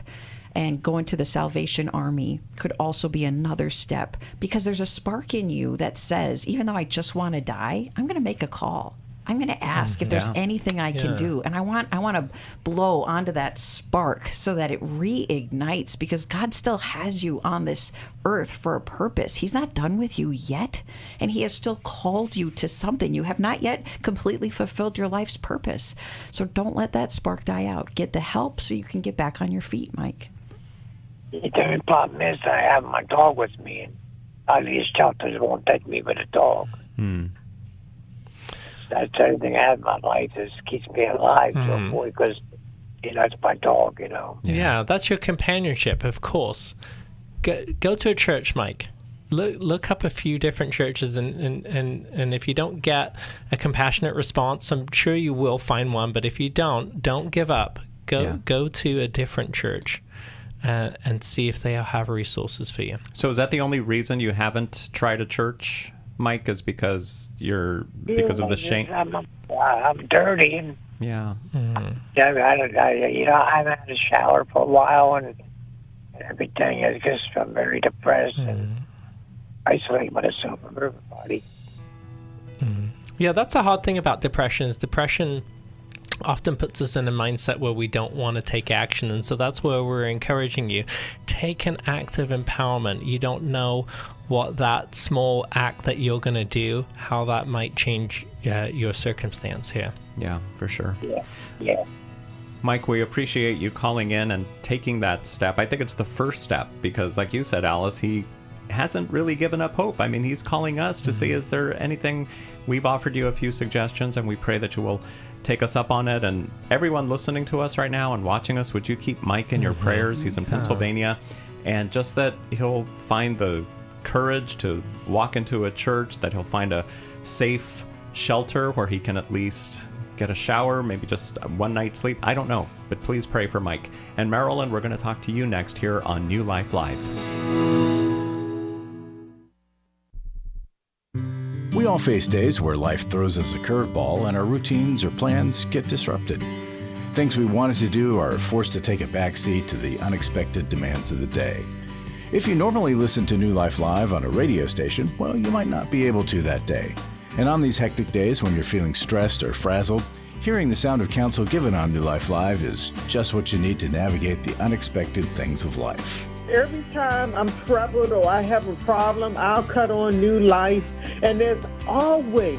S4: And going to the Salvation Army could also be another step, because there's a spark in you that says, even though I just want to die, I'm going to make a call. I'm going to ask if there's anything I can do. And I want to blow onto that spark so that it reignites, because God still has you on this earth for a purpose. He's not done with you yet. And he has still called you to something. You have not yet completely fulfilled your life's purpose. So don't let that spark die out. Get the help so you can get back on your feet, Mike.
S13: The only problem is I have my dog with me, and all these shelters won't take me with a dog. That's the only thing I have in my life is keeps me alive, because it's my dog,
S3: Yeah, that's your companionship, of course. Go to a church, Mike. Look up a few different churches, and if you don't get a compassionate response, I'm sure you will find one. But if you don't give up. Go to a different church. And see if they have resources for you.
S2: So is that the only reason you haven't tried a church, Mike, is because because of the shame?
S13: I'm dirty, and
S2: I
S13: haven't had a shower for a while, and everything. It's just I'm very depressed and isolating myself from everybody.
S3: Yeah, that's a hard thing about depression. Is depression often puts us in a mindset where we don't want to take action, and so that's where we're encouraging you. Take an act of empowerment. You don't know what that small act that you're going to do, how that might change your circumstance here.
S2: Yeah, for sure.
S13: Yeah.
S2: Mike, we appreciate you calling in and taking that step. I think it's the first step, because like you said, Alice, he hasn't really given up hope. I mean, he's calling us to see, is there anything? We've offered you a few suggestions, and we pray that you will take us up on it. And everyone listening to us right now and watching us, would you keep Mike in your prayers? He's in Pennsylvania, and just that he'll find the courage to walk into a church, that he'll find a safe shelter where he can at least get a shower, maybe just one night's sleep. I don't know, but please pray for Mike. And Marilyn, we're going to talk to you next here on New Life Live.
S1: We all face days where life throws us a curveball and our routines or plans get disrupted. Things we wanted to do are forced to take a backseat to the unexpected demands of the day. If you normally listen to New Life Live on a radio station, well, you might not be able to that day. And on these hectic days when you're feeling stressed or frazzled, hearing the sound of counsel given on New Life Live is just what you need to navigate the unexpected things of life.
S14: Every time I'm troubled or I have a problem, I'll cut on New Life, and there's always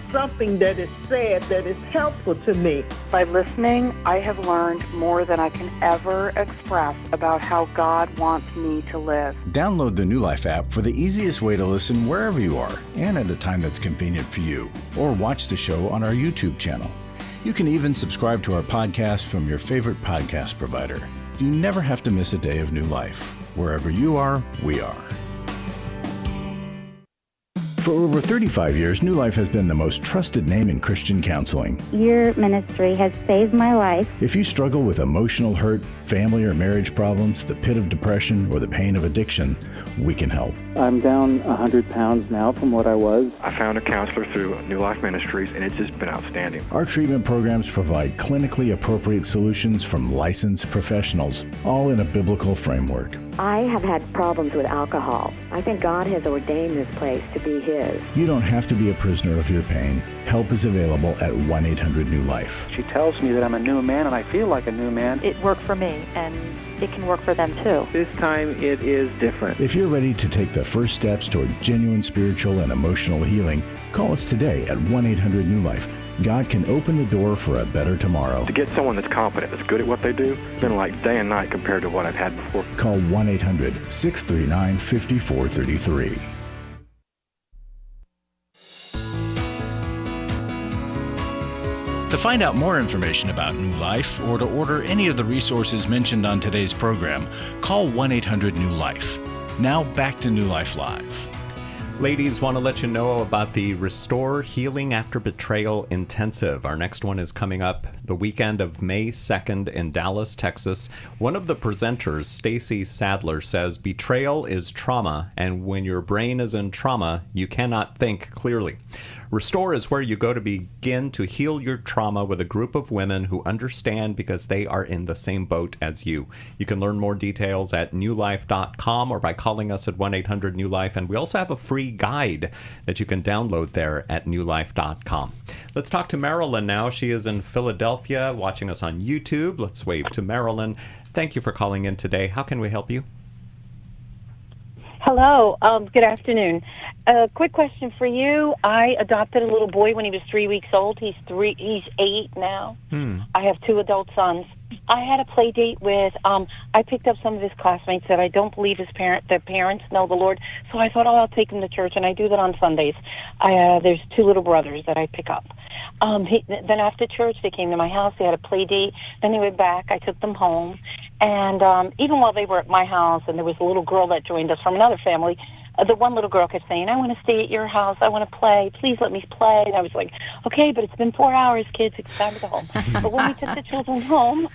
S14: something that is said that is helpful to me.
S15: By listening, I have learned more than I can ever express about how God wants me to live.
S1: Download the New Life app for the easiest way to listen wherever you are and at a time that's convenient for you, or watch the show on our YouTube channel. You can even subscribe to our podcast from your favorite podcast provider. You never have to miss a day of New Life. Wherever you are, we are. For over 35 years, New Life has been the most trusted name in Christian counseling.
S16: Your ministry has saved my life.
S1: If you struggle with emotional hurt, family or marriage problems, the pit of depression, or the pain of addiction, we can help.
S17: I'm down 100 pounds now from what I was.
S12: I found a counselor through New Life Ministries, and it's just been outstanding.
S1: Our treatment programs provide clinically appropriate solutions from licensed professionals, all in a biblical framework.
S18: I have had problems with alcohol. I think God has ordained this place to be His.
S1: You don't have to be a prisoner of your pain. Help is available at 1-800-NEW-LIFE.
S17: She tells me that I'm a new man, and I feel like a new man.
S19: It worked for me, and it can work for them too.
S17: This time it is different.
S1: If you're ready to take the first steps toward genuine spiritual and emotional healing, call us today at 1-800-NEW-LIFE. God can open the door for a better tomorrow.
S12: To get someone that's competent, that's good at what they do, it's been like day and night compared to what I've had before.
S1: Call 1-800-639-5433. To find out more information about New Life or to order any of the resources mentioned on today's program, call 1-800-NEW-LIFE. Now back to New Life Live.
S2: Ladies, want to let you know about the Restore Healing After Betrayal Intensive. Our next one is coming up the weekend of May 2nd in Dallas, Texas. One of the presenters, Stacy Sadler, says betrayal is trauma, and when your brain is in trauma, you cannot think clearly. Restore is where you go to begin to heal your trauma with a group of women who understand because they are in the same boat as you. You can learn more details at newlife.com or by calling us at 1-800-NEW-LIFE. And we also have a free guide that you can download there at newlife.com. Let's talk to Marilyn now. She is in Philadelphia watching us on YouTube. Let's wave to Marilyn. Thank you for calling in today. How can we help you?
S20: Hello. Good afternoon. A quick question for you. I adopted a little boy when he was 3 weeks old. He's 8 now. I have 2 adult sons. I had a play date with, I picked up some of his classmates that I don't believe their parents know the Lord. So I thought, I'll take them to church, and I do that on Sundays. There's 2 little brothers that I pick up. Then after church, they came to my house. They had a play date. Then they went back. I took them home. And even while they were at my house, and there was a little girl that joined us from another family, the one little girl kept saying, I want to stay at your house. I want to play. Please let me play. And I was like, okay, but it's been 4 hours, kids. It's time to go home. But when we took the children home,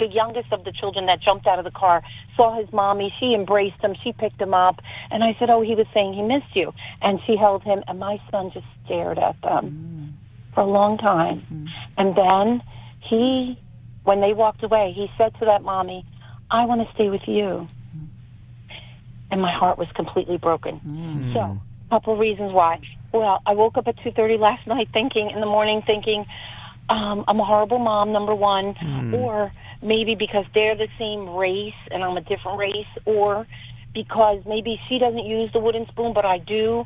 S20: the youngest of the children that jumped out of the car saw his mommy. She embraced him. She picked him up. And I said, oh, he was saying he missed you. And she held him, and my son just stared at them for a long time. And then when they walked away, he said to that mommy, I want to stay with you. And my heart was completely broken. So, a couple reasons why. Well, I woke up at 2:30 last night in the morning thinking, I'm a horrible mom, number one, or maybe because they're the same race and I'm a different race, or because maybe she doesn't use the wooden spoon, but I do,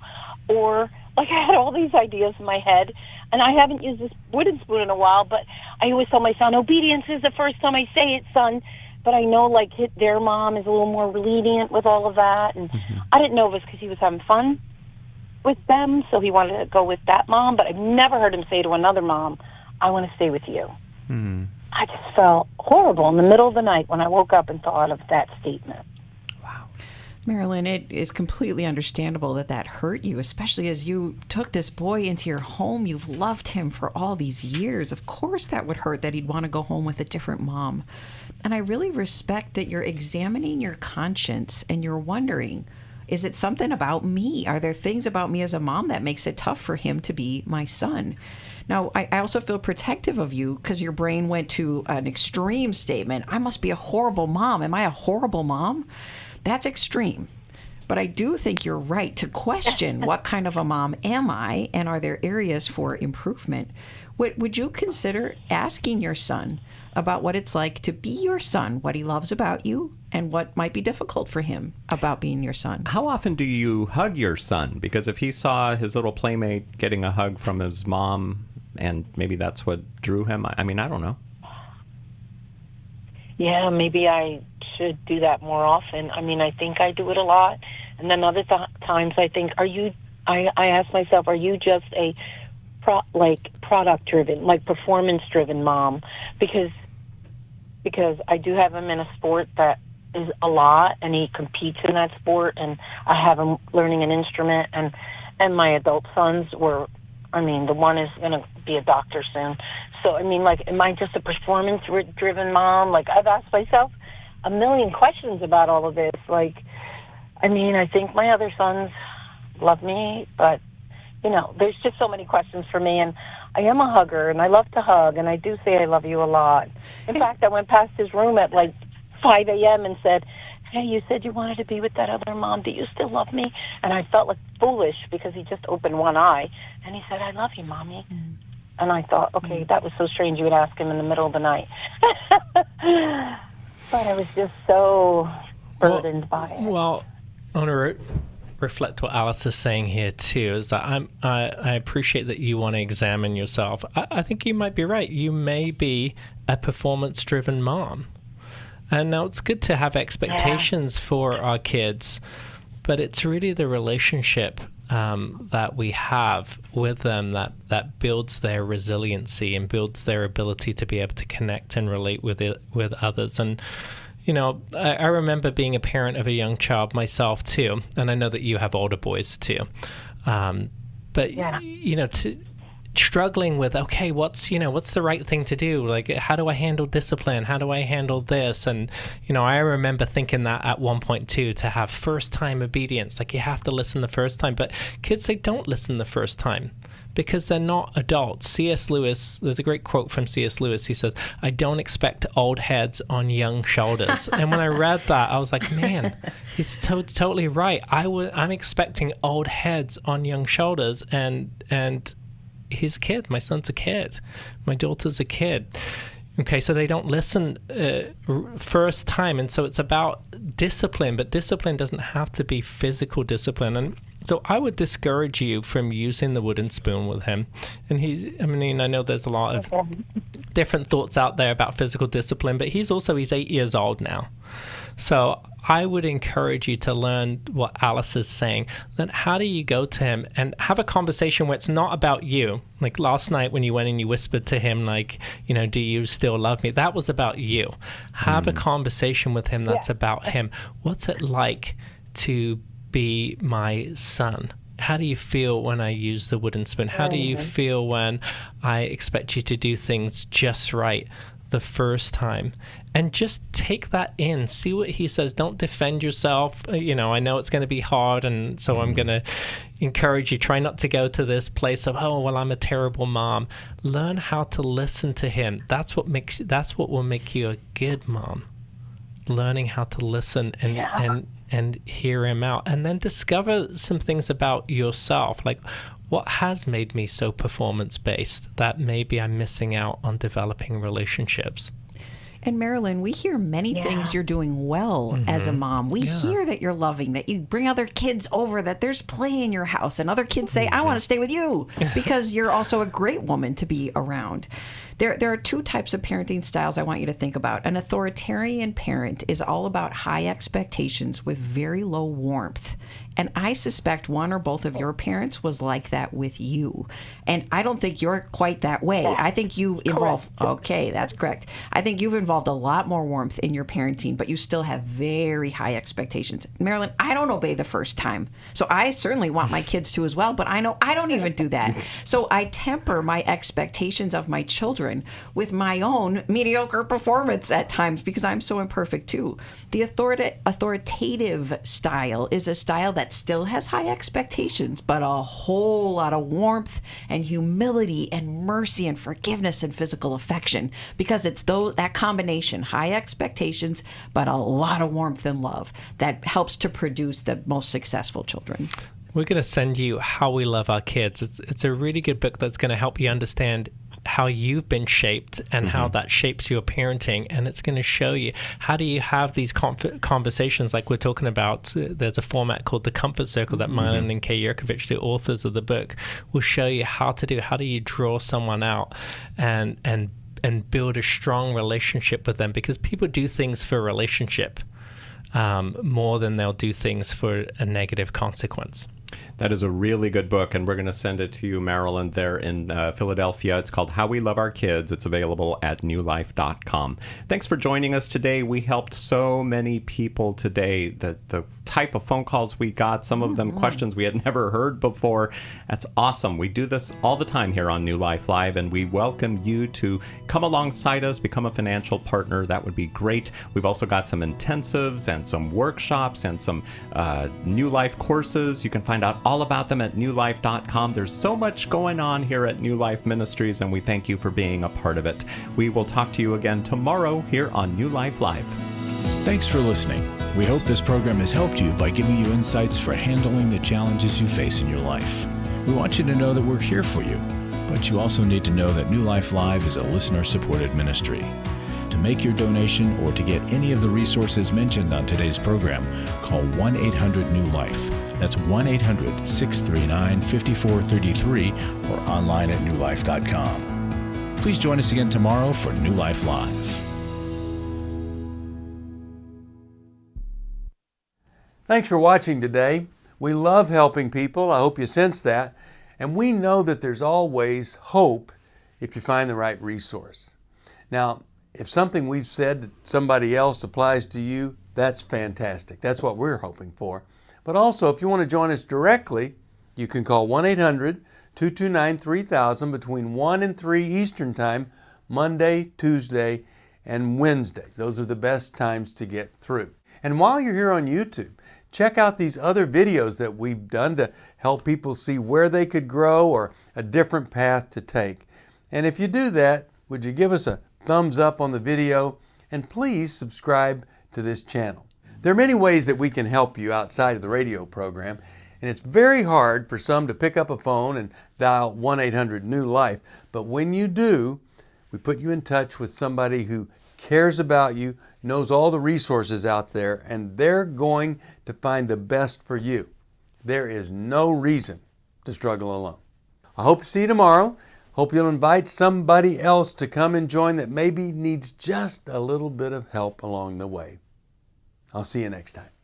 S20: or like I had all these ideas in my head, and I haven't used this wooden spoon in a while, but I always tell my son, obedience is the first time I say it, son. But I know, like, their mom is a little more lenient with all of that, and I didn't know if it was because he was having fun with them, so he wanted to go with that mom, but I've never heard him say to another mom, I want to stay with you. I just felt horrible in the middle of the night when I woke up and thought of that statement.
S4: Marilyn, it is completely understandable that hurt you, especially as you took this boy into your home. You've loved him for all these years. Of course that would hurt that he'd want to go home with a different mom. And I really respect that you're examining your conscience and you're wondering, is it something about me? Are there things about me as a mom that makes it tough for him to be my son? Now, I also feel protective of you because your brain went to an extreme statement. I must be a horrible mom. Am I a horrible mom? That's extreme. But I do think you're right to question what kind of a mom am I, and are there areas for improvement? Would you consider asking your son about what it's like to be your son, what he loves about you, and what might be difficult for him about being your son?
S2: How often do you hug your son? Because if he saw his little playmate getting a hug from his mom, and maybe that's what drew him, I mean, I don't know.
S20: Yeah, maybe I should do that more often. I mean, I think I do it a lot. And then other times I think, I ask myself, are you just a product-driven, like performance-driven mom? Because I do have him in a sport that is a lot, and he competes in that sport, and I have him learning an instrument, and my adult sons were, I mean, the one is going to be a doctor soon. So, I mean, like, am I just a performance-driven mom? Like, I've asked myself a million questions about all of this. Like, I mean, I think my other sons love me, but, you know, there's just so many questions for me, and I am a hugger, and I love to hug, and I do say I love you a lot. In fact, I went past his room at, like, 5 a.m. and said, hey, you said you wanted to be with that other mom. Do you still love me? And I felt like foolish because he just opened one eye. And he said, I love you, Mommy. And I thought, okay, that was so strange you would ask him in the middle of the night. But I was just so burdened by it.
S3: Well, I want to reflect what Alice is saying here, too, is that I appreciate that you want to examine yourself. I think you might be right. You may be a performance-driven mom. And now it's good to have expectations for our kids, but it's really the relationship that we have with them that builds their resiliency and builds their ability to be able to connect and relate with others. And, you know, I remember being a parent of a young child myself, too, and I know that you have older boys, too. But, you know, struggling with, okay, what's the right thing to do? Like, how do I handle discipline? How do I handle this? And, you know, I remember thinking that at one point too, to have first time obedience, like you have to listen the first time, but kids, they don't listen the first time because they're not adults. C.S. Lewis, there's a great quote from C.S. Lewis. He says, I don't expect old heads on young shoulders. And when I read that, I was like, man, he's totally right. I'm expecting old heads on young shoulders, and he's a kid. My son's a kid. My daughter's a kid. Okay, so they don't listen first time, and so it's about discipline, but discipline doesn't have to be physical discipline. And so I would discourage you from using the wooden spoon with him. And I know there's a lot of different thoughts out there about physical discipline, but he's 8 years old now. So I would encourage you to learn what Alice is saying. Then how do you go to him and have a conversation where it's not about you? Like last night when you went and you whispered to him, like, you know, do you still love me? That was about you. Have a conversation with him that's about him. What's it like to be my son? How do you feel when I use the wooden spoon? How do you feel when I expect you to do things just right the first time? And just take that in. See what he says. Don't defend yourself. You know, I know it's going to be hard, and so I'm going to encourage you. Try not to go to this place of, oh, well, I'm a terrible mom. Learn how to listen to him. That's what will make you a good mom. Learning how to listen and hear him out, and then discover some things about yourself, like what has made me so performance-based that maybe I'm missing out on developing relationships.
S4: And Marilyn, we hear many things you're doing well as a mom. We hear that you're loving, that you bring other kids over, that there's play in your house, and other kids say, I want to stay with you because you're also a great woman to be around. There are two types of parenting styles I want you to think about. An authoritarian parent is all about high expectations with very low warmth. And I suspect one or both of your parents was like that with you. And I don't think you're quite that way. I think you involve, okay, that's correct. I think you've involved a lot more warmth in your parenting, but you still have very high expectations. Marilyn, I don't obey the first time. So I certainly want my kids to as well, but I know I don't even do that. So I temper my expectations of my children with my own mediocre performance at times because I'm so imperfect too. The authoritative style is a style that still has high expectations, but a whole lot of warmth and humility and mercy and forgiveness and physical affection, because it's that combination, high expectations, but a lot of warmth and love, that helps to produce the most successful children.
S3: We're going to send you How We Love Our Kids. It's a really good book that's going to help you understand how you've been shaped and how that shapes your parenting, and it's going to show you how do you have these conversations like we're talking about. There's a format called the Comfort Circle that Mylan and Kay Yerkovich, the authors of the book, will show you how to do. How do you draw someone out and build a strong relationship with them, because people do things for relationship more than they'll do things for a negative consequence.
S2: That is a really good book, and we're going to send it to you, Marilyn, there in Philadelphia. It's called How We Love Our Kids. It's available at newlife.com. Thanks for joining us today. We helped so many people today. The type of phone calls we got, some of them questions we had never heard before. That's awesome. We do this all the time here on New Life Live, and we welcome you to come alongside us, become a financial partner. That would be great. We've also got some intensives and some workshops and some New Life courses. You can find out all about them at newlife.com. There's so much going on here at New Life Ministries, and we thank you for being a part of it. We will talk to you again tomorrow here on New Life Live.
S1: Thanks for listening. We hope this program has helped you by giving you insights for handling the challenges you face in your life. We want you to know that we're here for you, but you also need to know that New Life Live is a listener-supported ministry. To make your donation or to get any of the resources mentioned on today's program, call 1-800-NEW-LIFE. That's 1-800-639-5433 or online at newlife.com. Please join us again tomorrow for New Life Live.
S21: Thanks for watching today. We love helping people. I hope you sense that. And we know that there's always hope if you find the right resource. Now, if something we've said to somebody else applies to you, that's fantastic. That's what we're hoping for. But also, if you want to join us directly, you can call 1-800-229-3000 between 1 and 3 Eastern Time, Monday, Tuesday, and Wednesday. Those are the best times to get through. And while you're here on YouTube, check out these other videos that we've done to help people see where they could grow or a different path to take. And if you do that, would you give us a thumbs up on the video? And please subscribe to this channel. There are many ways that we can help you outside of the radio program, and it's very hard for some to pick up a phone and dial 1-800-NEW-LIFE. But when you do, we put you in touch with somebody who cares about you, knows all the resources out there, and they're going to find the best for you. There is no reason to struggle alone. I hope to see you tomorrow. Hope you'll invite somebody else to come and join that maybe needs just a little bit of help along the way. I'll see you next time.